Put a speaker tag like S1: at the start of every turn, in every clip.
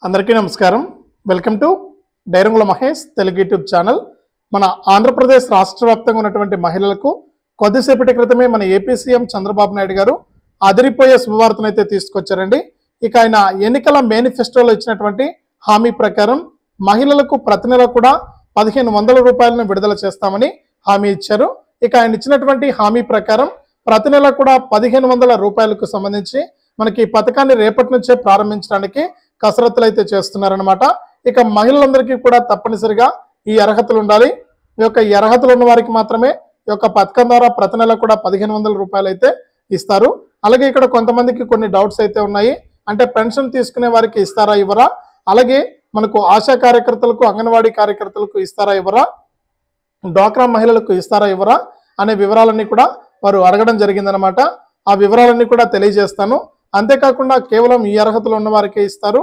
S1: అందరికీ నమస్కారం. Welcome to డైరంగుల Mahesh Telugu YouTube channel. మన ఆంధ్రప్రదేశ్ రాష్ట్ర వ్యాప్తంగా ఉన్నటువంటి మహిళలకు కొద్దిసేపటి క్రితమే మన ఏపీ సీఎం చంద్రబాబు నాయుడు గారు అదిరిపోయే శుభవార్తను అయితే తీసుకొచ్చారండి. ఇక ఆయన ఎన్నికల మేనిఫెస్టోలో ఇచ్చినటువంటి హామీ ప్రకారం మహిళలకు ప్రతి నెల కూడా 1500 రూపాయలను విడుదల చేస్తామని హామీ ఇచ్చారు. ఇక ఆయన ఇచ్చినటువంటి హామీ ప్రకారం ప్రతి నెల కూడా 1500 రూపాయలకు సంబంధించి మనకి ఈ పథకాన్ని రేపటి నుంచే ప్రారంభించడానికి కసరత్తులు అయితే చేస్తున్నారనమాట. ఇక మహిళలందరికీ కూడా తప్పనిసరిగా ఈ అర్హతలు ఉండాలి. ఈ అర్హతలు ఉన్న వారికి మాత్రమే ఈ యొక్క పథకం ద్వారా ప్రతి నెల కూడా 1500 రూపాయలు అయితే ఇస్తారు. అలాగే ఇక్కడ కొంతమందికి కొన్ని డౌట్స్ అయితే ఉన్నాయి. అంటే పెన్షన్ తీసుకునే వారికి ఇస్తారా ఇవ్వరా, అలాగే మనకు ఆశా కార్యకర్తలకు అంగన్వాడీ కార్యకర్తలకు ఇస్తారా ఇవ్వరా, డ్వాక్రా మహిళలకు ఇస్తారా ఇవ్వరా అనే వివరాలన్నీ కూడా వారు అడగడం జరిగిందనమాట. ఆ వివరాలన్నీ కూడా తెలియజేస్తాను. అంతేకాకుండా కేవలం ఈ అర్హతలు ఉన్న వారికే ఇస్తారు.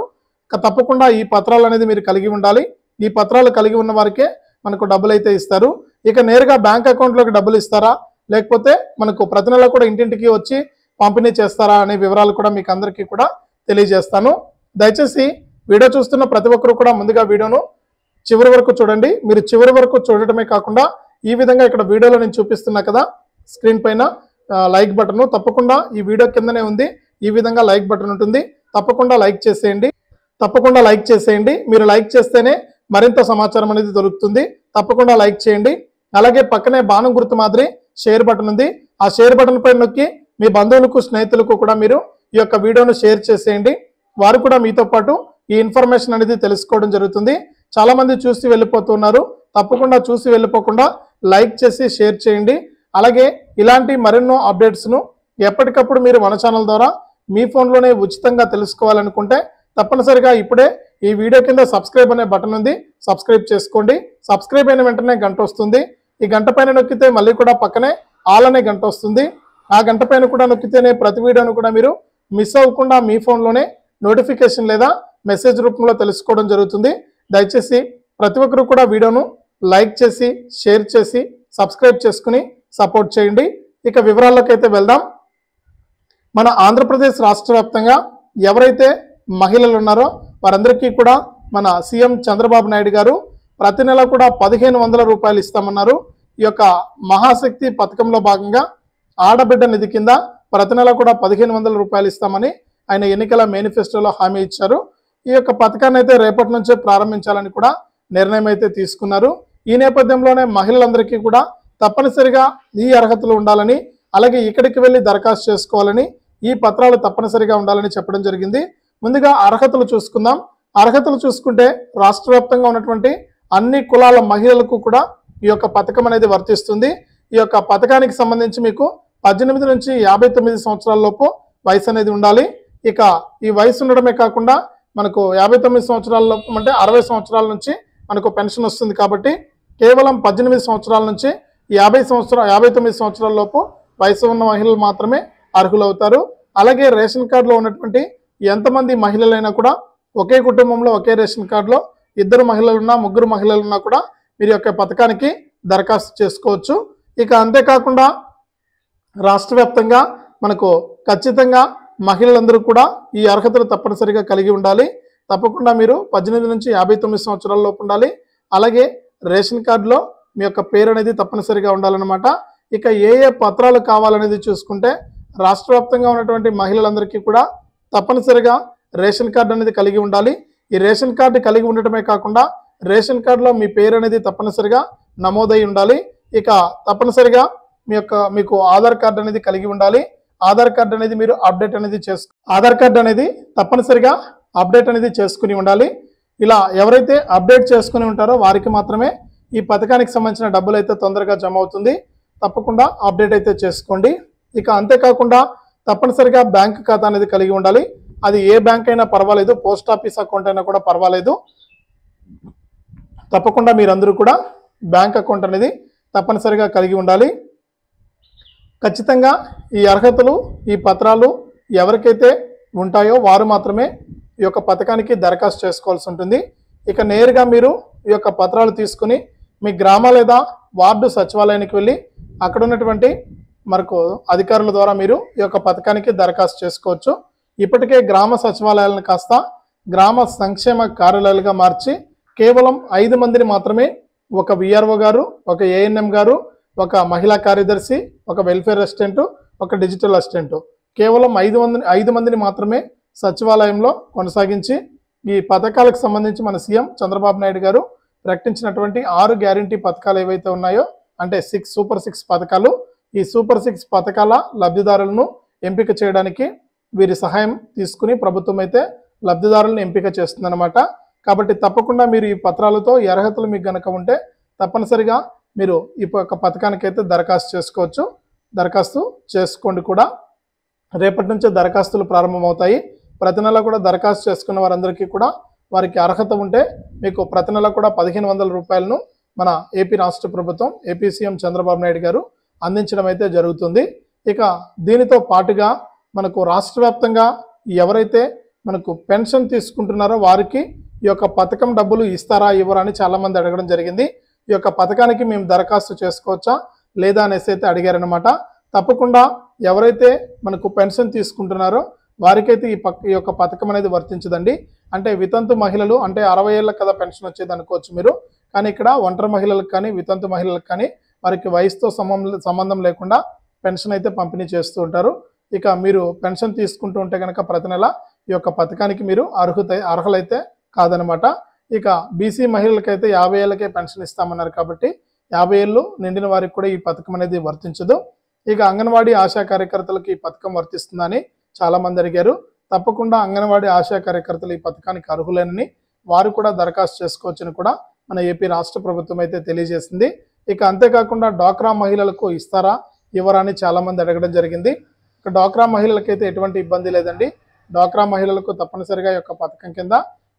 S1: తప్పకుండా ఈ పత్రాలు అనేది మీరు కలిగి ఉండాలి. ఈ పత్రాలు కలిగి ఉన్న వారికే మనకు డబ్బులు అయితే ఇస్తారు. ఇక నేరుగా బ్యాంక్ అకౌంట్లోకి డబ్బులు ఇస్తారా, లేకపోతే మనకు ప్రతి నెల కూడా ఇంటింటికి వచ్చి పంపిణీ చేస్తారా అనే వివరాలు కూడా మీకు అందరికీ కూడా తెలియజేస్తాను. దయచేసి వీడియో చూస్తున్న ప్రతి ఒక్కరు కూడా ముందుగా వీడియోను చివరి వరకు చూడండి. మీరు చివరి వరకు చూడటమే కాకుండా ఈ విధంగా ఇక్కడ వీడియోలో నేను చూపిస్తున్నా కదా స్క్రీన్ పైన లైక్ బటన్, తప్పకుండా ఈ వీడియో కిందనే ఉంది. ఈ విధంగా లైక్ బటన్ ఉంటుంది. తప్పకుండా లైక్ చేసేయండి. మీరు లైక్ చేస్తేనే మరింత సమాచారం అనేది దొరుకుతుంది. తప్పకుండా లైక్ చేయండి. అలాగే పక్కనే బాణం గుర్తు మాదిరి షేర్ బటన్ ఉంది. ఆ షేర్ బటన్ పై నొక్కి మీ బంధువులకు స్నేహితులకు కూడా మీరు ఈ యొక్క వీడియోను షేర్ చేసేయండి. వారు కూడా మీతో పాటు ఈ ఇన్ఫర్మేషన్ అనేది తెలుసుకోవడం జరుగుతుంది. చాలా మంది చూసి వెళ్ళిపోతున్నారు. తప్పకుండా చూసి వెళ్ళిపోకుండా లైక్ చేసి షేర్ చేయండి. అలాగే ఇలాంటి మరెన్నో అప్డేట్స్ను ఎప్పటికప్పుడు మీరు మన ఛానల్ ద్వారా మీ ఫోన్లోనే ఉచితంగా తెలుసుకోవాలనుకుంటే తప్పనిసరిగా ఇప్పుడే ఈ వీడియో కింద సబ్స్క్రైబ్ అనే బటన్ ఉంది, సబ్స్క్రైబ్ చేసుకోండి. సబ్స్క్రైబ్ అయిన వెంటనే గంట వస్తుంది. ఈ గంట పైన నొక్కితే మళ్ళీ కూడా పక్కనే ఆల్ అనే గంట వస్తుంది. ఆ గంట పైన కూడా నొక్కితేనే ప్రతి వీడియోను కూడా మీరు మిస్ అవ్వకుండా మీ ఫోన్లోనే నోటిఫికేషన్ లేదా మెసేజ్ రూపంలో తెలుసుకోవడం జరుగుతుంది. దయచేసి ప్రతి ఒక్కరు కూడా వీడియోను లైక్ చేసి షేర్ చేసి సబ్స్క్రైబ్ చేసుకుని సపోర్ట్ చేయండి. ఇక వివరాల్లోకి అయితే వెళ్దాం. మన ఆంధ్రప్రదేశ్ రాష్ట్ర వ్యాప్తంగా ఎవరైతే మహిళలు ఉన్నారో వారందరికీ కూడా మన సీఎం చంద్రబాబు నాయుడు గారు ప్రతి నెల కూడా 1500 రూపాయలు ఇస్తామన్నారు. ఈ యొక్క మహాశక్తి పథకంలో భాగంగా ఆడబిడ్డ నిధి కింద ప్రతి నెల కూడా 1500 రూపాయలు ఇస్తామని ఆయన ఎన్నికల మేనిఫెస్టోలో హామీ ఇచ్చారు. ఈ యొక్క పథకాన్ని అయితే రేపటి నుంచే ప్రారంభించాలని కూడా నిర్ణయం అయితే తీసుకున్నారు. ఈ నేపథ్యంలోనే మహిళలందరికీ కూడా తప్పనిసరిగా ఈ అర్హతలు ఉండాలని, అలాగే ఇక్కడికి వెళ్ళి దరఖాస్తు చేసుకోవాలని, ఈ పత్రాలు తప్పనిసరిగా ఉండాలని చెప్పడం జరిగింది. ముందుగా అర్హతలు చూసుకుందాం. అర్హతలు చూసుకుంటే రాష్ట్ర వ్యాప్తంగా ఉన్నటువంటి అన్ని కులాల మహిళలకు కూడా ఈ యొక్క పథకం అనేది వర్తిస్తుంది. ఈ యొక్క పథకానికి సంబంధించి మీకు 18 నుంచి 59 సంవత్సరాల లోపు వయసు అనేది ఉండాలి. ఇక ఈ వయసు ఉండడమే కాకుండా మనకు 59 సంవత్సరాల లోపు అంటే 60 సంవత్సరాల నుంచి మనకు పెన్షన్ వస్తుంది. కాబట్టి కేవలం 18 సంవత్సరాల నుంచి 59 సంవత్సరాల లోపు వయసు ఉన్న మహిళలు మాత్రమే అర్హులవుతారు. అలాగే రేషన్ కార్డులో ఉన్నటువంటి ఎంతమంది మహిళలైనా కూడా ఒకే కుటుంబంలో ఒకే రేషన్ కార్డులో 2 మహిళలున్నా 3 మహిళలున్నా కూడా మీరు యొక్క పథకానికి దరఖాస్తు చేసుకోవచ్చు. ఇక అంతేకాకుండా రాష్ట్ర వ్యాప్తంగా మనకు ఖచ్చితంగా మహిళలందరూ కూడా ఈ అర్హతలు తప్పనిసరిగా కలిగి ఉండాలి. తప్పకుండా మీరు 18 నుంచి 59 సంవత్సరాల లోపు ఉండాలి. అలాగే రేషన్ కార్డులో మీ యొక్క పేరు అనేది తప్పనిసరిగా ఉండాలన్నమాట. ఇక ఏ పత్రాలు కావాలనేది చూసుకుంటే రాష్ట్ర వ్యాప్తంగా ఉన్నటువంటి మహిళలందరికీ కూడా తప్పనిసరిగా రేషన్ కార్డు అనేది కలిగి ఉండాలి. ఈ రేషన్ కార్డు కలిగి ఉండటమే కాకుండా రేషన్ కార్డులో మీ పేరు అనేది తప్పనిసరిగా నమోదై ఉండాలి. ఇక తప్పనిసరిగా మీకు ఆధార్ కార్డు అనేది కలిగి ఉండాలి. ఆధార్ కార్డు అనేది మీరు అప్డేట్ అనేది ఆధార్ కార్డు అనేది తప్పనిసరిగా అప్డేట్ అనేది చేసుకుని ఉండాలి. ఇలా ఎవరైతే అప్డేట్ చేసుకుని ఉంటారో వారికి మాత్రమే ఈ పథకానికి సంబంధించిన డబ్బులు అయితే తొందరగా జమ అవుతుంది. తప్పకుండా అప్డేట్ అయితే చేసుకోండి. ఇక అంతేకాకుండా తప్పనిసరిగా బ్యాంక్ ఖాతా అనేది కలిగి ఉండాలి. అది ఏ బ్యాంక్ అయినా పర్వాలేదు, పోస్ట్ ఆఫీస్ అకౌంట్ అయినా కూడా పర్వాలేదు. తప్పకుండా మీరందరూ కూడా బ్యాంక్ అకౌంట్ అనేది తప్పనిసరిగా కలిగి ఉండాలి. ఖచ్చితంగా ఈ అర్హతలు ఈ పత్రాలు ఎవరికైతే ఉంటాయో వారు మాత్రమే ఈ యొక్క పథకానికి దరఖాస్తు చేసుకోవాల్సి ఉంటుంది. ఇక నేరుగా మీరు ఈ యొక్క పత్రాలు తీసుకుని మీ గ్రామ లేదా వార్డు సచివాలయానికి వెళ్ళి అక్కడ ఉన్నటువంటి మనకు అధికారుల ద్వారా మీరు ఈ యొక్క పథకానికి దరఖాస్తు చేసుకోవచ్చు. ఇప్పటికే గ్రామ సచివాలయాలను కాస్త గ్రామ సంక్షేమ కార్యాలయాలుగా మార్చి కేవలం 5 మందిని మాత్రమే, ఒక విఆర్ఓ గారు, ఒక ఏఎన్ఎం గారు, ఒక మహిళా కార్యదర్శి, ఒక వెల్ఫేర్ అసిస్టెంట్, ఒక డిజిటల్ అసిస్టెంట్, కేవలం 5 మందిని మాత్రమే సచివాలయంలో కొనసాగించి ఈ పథకాలకు సంబంధించి మన సీఎం చంద్రబాబు నాయుడు గారు ప్రకటించినటువంటి 6 గ్యారంటీ పథకాలు ఏవైతే ఉన్నాయో, అంటే 6 సూపర్ 6 పథకాలు, ఈ సూపర్ 6 పథకాల లబ్ధిదారులను ఎంపిక చేయడానికి వీరి సహాయం తీసుకుని ప్రభుత్వం అయితే లబ్ధిదారులను ఎంపిక చేస్తుందన్నమాట. కాబట్టి తప్పకుండా మీరు ఈ పత్రాలతో ఈ అర్హతలు మీకు గనక ఉంటే తప్పనిసరిగా మీరు ఈ పథకానికైతే దరఖాస్తు చేసుకోండి కూడా. రేపటి నుంచే దరఖాస్తులు ప్రారంభమవుతాయి. ప్రతి నెల కూడా దరఖాస్తు చేసుకున్న వారందరికీ కూడా వారికి అర్హత ఉంటే మీకు ప్రతి నెల కూడా 1500 రూపాయలను మన ఏపీ రాష్ట్ర ప్రభుత్వం, ఏపీ సీఎం చంద్రబాబు నాయుడు గారు అందించడం అయితే జరుగుతుంది. ఇక దీనితో పాటుగా మనకు రాష్ట్ర వ్యాప్తంగా ఎవరైతే మనకు పెన్షన్ తీసుకుంటున్నారో వారికి ఈ యొక్క పథకం డబ్బులు ఇస్తారా ఇవ్వరా అని చాలామంది అడగడం జరిగింది. ఈ యొక్క పథకానికి మేము దరఖాస్తు చేసుకోవచ్చా లేదా అనేసి అయితే అడిగారనమాట. తప్పకుండా ఎవరైతే మనకు పెన్షన్ తీసుకుంటున్నారో వారికైతే ఈ యొక్క పథకం అనేది వర్తించదండి. అంటే వితంతు మహిళలు, అంటే 60 ఏళ్ళకి కదా పెన్షన్ వచ్చేది అనుకోవచ్చు మీరు, కానీ ఇక్కడ ఒంటరి మహిళలకు కానీ వితంతు మహిళలకు కానీ వారికి వయసుతో సంబంధం లేకుండా పెన్షన్ అయితే పంపిణీ చేస్తూ ఉంటారు. ఇక మీరు పెన్షన్ తీసుకుంటూ ఉంటే కనుక ప్రతి నెల ఈ యొక్క పథకానికి మీరు అర్హులైతే కాదనమాట. ఇక బీసీ మహిళలకైతే 50 ఏళ్ళకే పెన్షన్ ఇస్తామన్నారు కాబట్టి 50 ఏళ్ళు నిండిన వారికి కూడా ఈ పథకం అనేది వర్తించదు. ఇక అంగన్వాడీ ఆశా కార్యకర్తలకు ఈ పథకం వర్తిస్తుందని చాలా మంది అడిగారు. తప్పకుండా అంగన్వాడీ ఆశా కార్యకర్తలు ఈ పథకానికి అర్హులేనని, వారు కూడా దరఖాస్తు చేసుకోవచ్చని కూడా మన ఏపీ రాష్ట్ర ప్రభుత్వం అయితే తెలియజేసింది. ఇక అంతేకాకుండా డ్వాక్రా మహిళలకు ఇస్తారా ఇవ్వరా అని చాలా మంది అడగడం జరిగింది. ఇక డ్వాక్రా మహిళలకైతే ఎటువంటి ఇబ్బంది లేదండి. డ్వాక్రా మహిళలకు తప్పనిసరిగా ఈ యొక్క పథకం కింద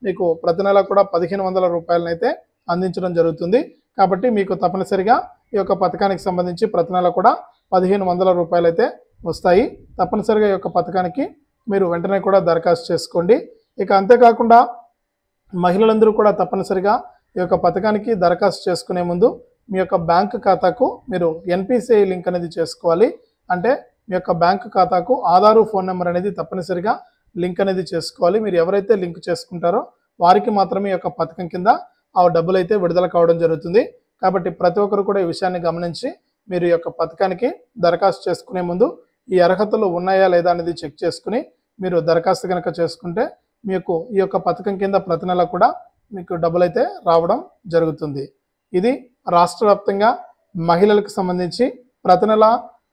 S1: మీకు ప్రతి నెల కూడా 1500 రూపాయలను అయితే అందించడం జరుగుతుంది. కాబట్టి మీకు తప్పనిసరిగా ఈ యొక్క పథకానికి సంబంధించి ప్రతి నెల కూడా 1500 రూపాయలు అయితే వస్తాయి. తప్పనిసరిగా ఈ యొక్క పథకానికి మీరు వెంటనే కూడా దరఖాస్తు చేసుకోండి. ఇక అంతేకాకుండా మహిళలందరూ కూడా తప్పనిసరిగా ఈ యొక్క పథకానికి దరఖాస్తు చేసుకునే ముందు మీ యొక్క బ్యాంకు ఖాతాకు మీరు ఎన్పిసిఐ లింక్ అనేది చేసుకోవాలి. అంటే మీ యొక్క బ్యాంకు ఖాతాకు ఆధారు ఫోన్ నెంబర్ అనేది తప్పనిసరిగా లింక్ అనేది చేసుకోవాలి. మీరు ఎవరైతే లింక్ చేసుకుంటారో వారికి మాత్రమే ఈ యొక్క పథకం కింద ఆ డబ్బులు అయితే విడుదల కావడం జరుగుతుంది. కాబట్టి ప్రతి ఒక్కరు కూడా ఈ విషయాన్ని గమనించి మీరు ఈ యొక్క పథకానికి దరఖాస్తు చేసుకునే ముందు ఈ అర్హతలు ఉన్నాయా లేదా అనేది చెక్ చేసుకుని మీరు దరఖాస్తు కనుక చేసుకుంటే మీకు ఈ యొక్క పథకం కింద ప్రతి నెల కూడా మీకు డబ్బులు అయితే రావడం జరుగుతుంది. ఇది రాష్ట్ర వ్యాప్తంగా మహిళలకు సంబంధించి ప్రతి నెల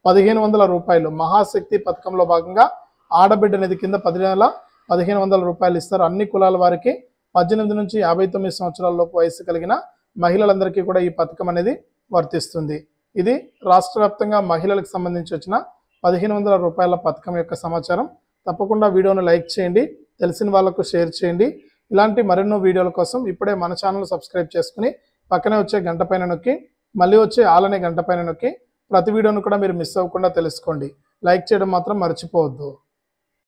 S1: 1500 రూపాయలు మహాశక్తి పథకంలో భాగంగా ఆడబిడ్డ నిధి కింద ప్రతి నెల 1500 రూపాయలు ఇస్తారు. అన్ని కులాల వారికి 18 నుంచి 59 సంవత్సరాల లోపు వయసు కలిగిన మహిళలందరికీ కూడా ఈ పథకం అనేది వర్తిస్తుంది. ఇది రాష్ట్ర వ్యాప్తంగా మహిళలకు సంబంధించి వచ్చిన 1500 రూపాయల పథకం యొక్క సమాచారం. తప్పకుండా వీడియోను లైక్ చేయండి, తెలిసిన వాళ్ళకు షేర్ చేయండి. ఇలాంటి మరెన్నో వీడియోల కోసం ఇప్పుడే మన ఛానల్ సబ్స్క్రైబ్ చేసుకుని పక్కనే వచ్చే గంట పైన నొక్కి మళ్ళీ వచ్చే ఆల్ అనే గంట పైన నొక్కి ప్రతి వీడియోను కూడా మీరు మిస్ అవ్వకుండా తెలుసుకోండి. లైక్ చేయడం మాత్రం మర్చిపోవద్దు.